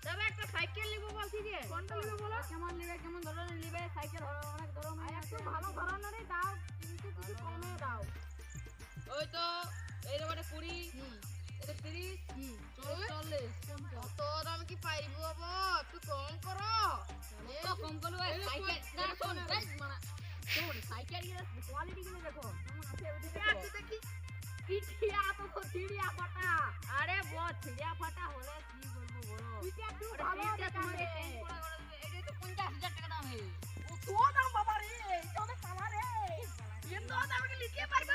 তবে একটা সাইকেল নিব বলছি যে কোনটা নিবে বলো কেমন নিবে কেমন ধরনের নিবে সাইকেল অনেক ধরনের একটু ভালো ধরনেরই দাও কিন্তু কিছু কমে দাও ওই তো এইটা মানে 20 এটা 30 40 কত দাম কি পাইবো বাবা একটু কম করো তো কম করো সাইকেল না শোন মানে শোন সাইকেল এর কোয়ালিটি গুলো দেখো কেমন আছে ওদিকে দেখি কি ঠিয়া তো ঠিয়া ফাটা আরে বহুত ঠিয়া ফাটা হলে কি বলবো বলো এটা একটু ভালো দেখাবে এটা তো 50000 টাকা দাম হে ও তো দাম বাবা রে এটা তো কালা রে এত দাম কি লিখে পারবে